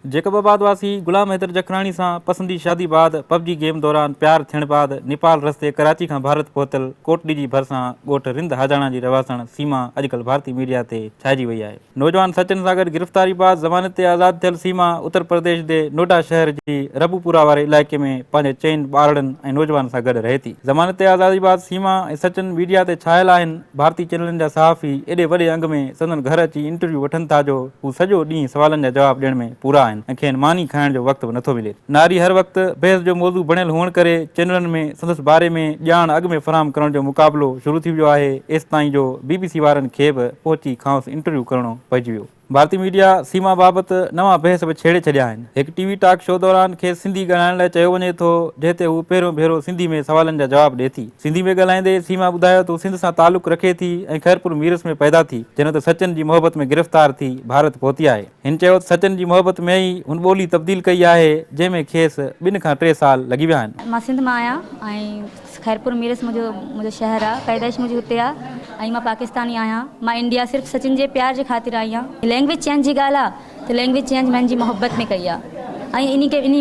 जैकबाबाद वासी गुलाम हैदर जखराणी से पसंदी शादी बाद पबजी गेम दौरान प्यार थियण बाद नेपाल रस्ते कराची का भारत पहुतल कोटड़ी जी भरसा गोठ रिंद हाजाणा जी रवासण सीमा अजकल भारतीय मीडिया से छाइजी वही है। नौजवान सचिन सागर गिरफ्तारी बाद जमानत ते आज़ाद थियल सीमा उत्तर प्रदेश के नोएडा शहर की रबूपुरा वाले इलाके में पंहिंजे चइन ॿारड़नि ऐं नौजवान से गॾु रहे थी। जमानत ते आज़ादी बाद सीमा ऐं सचिन मीडिया से छायल आहिनि। भारतीय चैनलनि जा सहाफ़ी एडे वॾे अंग में संदन घर अची इंटरव्यू वठनि था जो हू सॼो ॾींहुं सवालनि जा जवाब ॾियण में पूरा आहिनि। खेनि मानी खाइण जो वक़्तु बि नथो मिले। नारी हर वक्त बहस जो मौज़ू बणियल हुअण करे चैनलनि में संदसि बारे में ॼाण अॻु में फराहम करण जो मुक़ाबिलो शुरू थी वियो आहे। एसि ताईं जो BBC वारनि खे बि पहुची खांसि इंटरव्यू करणो पइजी वियो। भारतीय मीडिया सीमा बाबति नवां बहस बि छेड़े छॾिया आहिनि। हिकु TV टॉक शो दौरान खेसि सिंधी ॻाल्हाइण लाइ चयो वञे थो, जंहिं ते हू पहिरियों भेरो सिंधी में सवालनि जा जवाब ॾिए थी। सिंधी में ॻाल्हाईंदे सीमा ॿुधायो त सिंध सां तालुक़ रखे थी ऐं ख़ैरपुर मीरस में पैदा थी, जिन ते सचिन जी मोहबत में गिरफ़्तार थी भारत पहुती आहे। हिन चयो त सचिन जी मोहबत में ई हुन ॿोली तब्दील कई आहे जंहिंमें खेसि 2 खां 3 साल लॻी विया आहिनि। मां सिंध मां आहियां ऐं ख़ैरपुर मीरस मुंहिंजो शहर आहे। पैदाइश मुंहिंजी हुते आहे ऐं मां पाकिस्तानी आहियां। मां इंडिया सिर्फ़ु सचिन जे प्यार जे ख़ातिर आई आहियां। लैंग्वेज चेंज जी ॻाल्हि आहे त लैंग्वेज चेंज मुंहिंजी मोहबत में कई आहे ऐं इन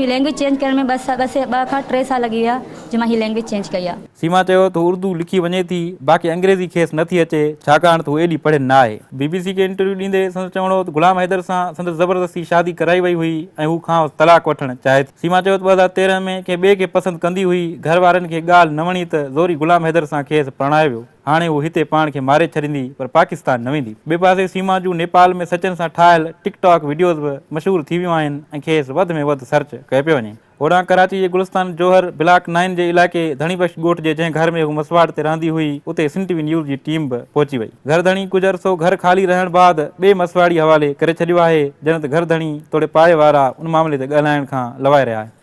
लैंग्वेज चेंज करण में 2 खां 3 साल लॻी विया जो मां हीअ लैंग्वेज चेंज कई आहे। सीमा चयो त उर्दू लिखी वञे थी, बाक़ी अंग्रेज़ी खेसि नथी अचे छाकाणि त हू एॾी पढ़ियल न आहे। BBC खे इंटरव्यू ॾींदे संदसि चवणो त गुलाम हैदर सां संदसि ज़बरदस्ती शादी कराई वई हुई ऐं हू खांसि तलाक वठणु चाहे थी। सीमा चयो त 2013 में कंहिं ॿिए खे पसंदि कंदी हुई। घर वारनि खे ॻाल्हि न वणी त ज़ोरी गुलाम हैदर सां खेसि परणायो वियो। हाणे हू हिते पाण खे मारे छॾींदी पर पाकिस्तान न वेंदी। ॿिए पासे सीमा जूं नेपाल में सचिन सां ठाहियल टिकटॉक वीडियोज़ बि मशहूरु थी वियूं आहिनि ऐं खेसि वधि में वधि सर्च कयो पियो वञे। होॾां कराची जे गुलिस्तान जोहर ब्लॉक 9 जे इलाइक़े धणीबख्श ॻोठ जे जंहिं घर में हू मसवाड़ ते रहंदी हुई उते सिंध TV न्यूज़ जी टीम बि पहुची वई। घरधणी कुझु अरसो घर ख़ाली रहण बाद ॿिए मसवाड़ी हवाले करे छॾियो आहे, जन त घरधणी तोड़े पाड़े वारा उन मामले ते ॻाल्हाइण खां लवाए रहिया आहिनि।